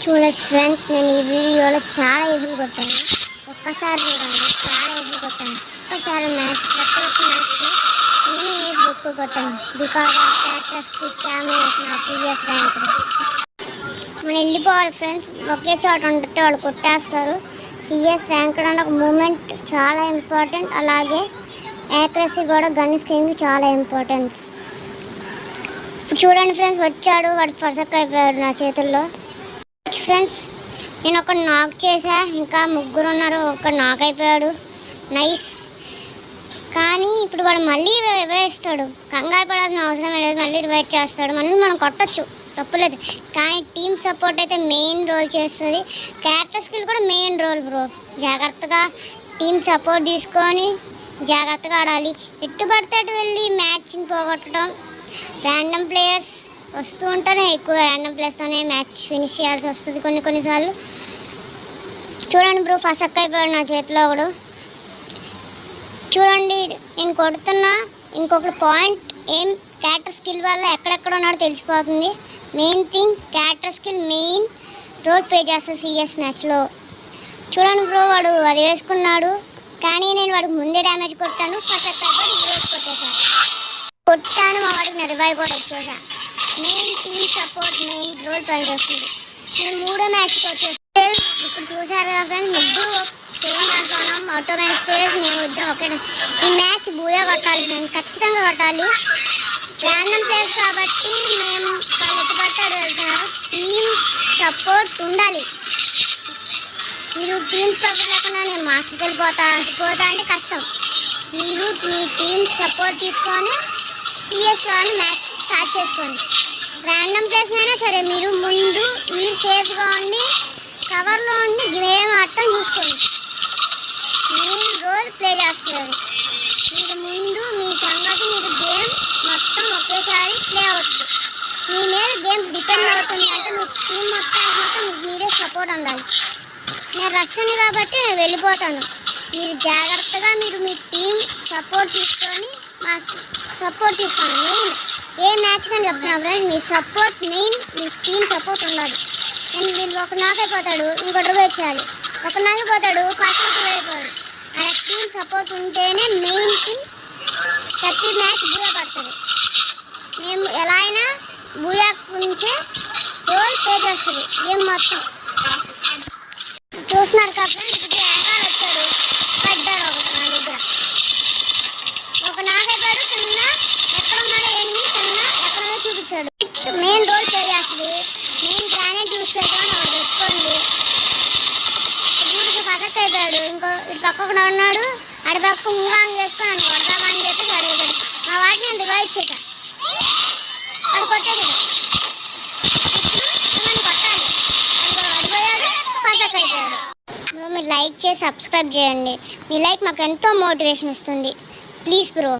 చూడొచ్చు ఫ్రెండ్స్, నేను ఈ వీడియోలో చాలా ఈజీగా కొట్టాను. ఒక్కసారి చూడండి, చాలా ఈజీగా కొట్టాను. ఒక్కసారి మ్యాచ్ ప్రతి ఒక్క మ్యాచ్లో నేను ఈజీ ఎక్కువ కొట్టాను. Because of characters stamina serious rank. మనం వెళ్ళిపోవాలి ఫ్రెండ్స్, ఒకే చోట ఉంటే వాళ్ళు కొట్టేస్తారు. సిఎస్ ర్యాంక్ అంటే ఒక మూమెంట్ చాలా ఇంపార్టెంట్. అలాగే యాక్యురసీ కూడా గన్ స్కిన్కి చాలా ఇంపార్టెంట్. చూడండి ఫ్రెండ్స్, వచ్చాడు, వాడు పర్సక్ అయిపోయాడు నా చేతుల్లో. ఫ్రెండ్స్, నేను ఒక నాక్ చేసా, ఇంకా ముగ్గురు ఉన్నారు, ఒక నాక్ అయిపోయాడు. నైస్. కానీ ఇప్పుడు వాడు మళ్ళీ వేస్తాడు, కంగారు పడాల్సిన అవసరం లేదు, మళ్ళీ రివైవ్ చేస్తాడు, మళ్ళీ మనం కొట్టచ్చు, తప్పులేదు. కానీ టీమ్ సపోర్ట్ అయితే మెయిన్ రోల్ చేస్తుంది. క్యారెక్టర్ స్కిల్ కూడా మెయిన్ రోల్ బ్రో. జాగ్రత్తగా టీమ్ సపోర్ట్ తీసుకొని జాగ్రత్తగా ఆడాలి. ఎట్టు పడితే అటు వెళ్ళి మ్యాచ్ని పోగొట్టడం. ర్యాండమ్ ప్లేయర్స్ వస్తూ ఉంటారు, ఎక్కువ ర్యాండమ్ ప్లేయర్స్తోనే మ్యాచ్ ఫినిష్ చేయాల్సి వస్తుంది కొన్నిసార్లు. చూడండి బ్రో, ఫస్ట్ అయిపోయాడు నా చేతిలో ఒకడు. చూడండి, నేను కొడుతున్నా. ఇంకొకటి పాయింట్ ఏం, క్యారెక్టర్ స్కిల్ వల్ల ఎక్కడెక్కడ ఉన్నాడో తెలిసిపోతుంది. Main thing character skill main role play చేస్తుంది సిఎస్ మ్యాచ్లో. చూడండి బ్రో, వాడు అది వేసుకున్నాడు, కానీ నేను వాడికి ముందే డ్యామేజ్ కొట్టాను. ఫస్ట్ కొట్టాను, మా వాడికి రివైవ్ కూడా వచ్చేసా. Main team support main role play చేస్తుంది. నేను మూడో మ్యాచ్కి వచ్చేస్తే ఇప్పుడు చూసారు కదా ఫ్రెండ్స్, ముగ్గురు సేమ్ దాంట్లోన్నాం. ఆటోమేటిక్ ప్లేయర్స్ మేము ఇద్దరం ఒకే. ఈ మ్యాచ్ బూయా కొట్టాలి ఫ్రెండ్స్, ఖచ్చితంగా కొట్టాలి. ర్యాండమ్ ప్లేయర్స్ కాబట్టి మేము వాళ్ళు ఎత్తుపట్టాడు వెళ్తున్నారు. టీమ్ సపోర్ట్ ఉండాలి. మీరు టీమ్ సపోర్ట్ లేకుండా నేను మాస్టర్కి వెళ్ళిపోతా అంటే కష్టం. మీరు మీ టీమ్ సపోర్ట్ తీసుకొని సిఎస్లోని మ్యాచ్ స్టార్ట్ చేసుకోండి. ర్యాండమ్ ప్లేస్ అయినా సరే మీరు ముందు మీరు సేఫ్గా ఉండి కవర్లో ఉండి గేమ్ ఆడటం చూసుకోండి. మెయిన్ రోల్ ప్లే చేస్తుంది. మీరు ముందు మీ సంగతి మీరు గేమ్ మొత్తం ఒకేసారి ప్లే అవుతుంది. మీ మీద గేమ్ డిపెండ్ అవుతుంది అంటే మీ టీం మొత్తం మీరే సపోర్ట్ ఉండాలి. నేను రష్ని కాబట్టి నేను వెళ్ళిపోతాను. మీరు జాగ్రత్తగా మీరు మీ టీం సపోర్ట్ తీసుకొని మా సపోర్ట్ తీసుకోండి. మెయిన్ ఏ మ్యాచ్ కానీ చెప్తున్నాను ఫ్రెండ్స్, మీ సపోర్ట్ మెయిన్, మీ టీం సపోర్ట్ ఉండాలి. నేను వీళ్ళు ఒక నాక్ అయిపోతాడు, ఇంకోటి రివైవ్ చేయాలి, ఒక నాక్ అయిపోతాడు, ఫస్ట్ అయిపోయాడు. అలా టీం సపోర్ట్ ఉంటేనే మెయిన్ టీం ప్రతి మ్యాచ్ బూయా పడుతుంది. మేము ఎలా అయినా బూయా నుంచే రోల్ ప్లే చేస్తుంది గేమ్ మొత్తం. చూస్తున్నారు కదా ఫ్రెండ్స్, ఇప్పుడు యాంకార్ వచ్చాడు, పడ్డాడు ఒకటి నా దగ్గర, ఒక నాకైపోయాడు. చిన్న ఎక్కడ ఉన్నాడో ఏమి చిన్న ఎక్కడో చూపించాడు. మెయిన్ రోల్ ప్లే చేస్తుంది. మెయిన్ గ్రానైట్ యూస్ చేద్దామని ఒకటి పెట్టుకోండి. ఇప్పుడు పక్కకు అయిపోయాడు, ఇంకో ఇటు పక్క కూడా ఉన్నాడు, అడి పక్క ముంగాంగ్ చేసుకొని నన్ను కొడదామని చెప్పి అడిగాడు. మా వాటిని నేను రివైవ్ ఇచ్చేట అది కొట్టేది కొట్టాలి. అడిపోయాడు, పక్కకు అయిపోయాడు. మీరు లైక్ చేసి సబ్స్క్రైబ్ చేయండి. మీ లైక్ మాకు ఎంతో మోటివేషన్ ఇస్తుంది. Please bro.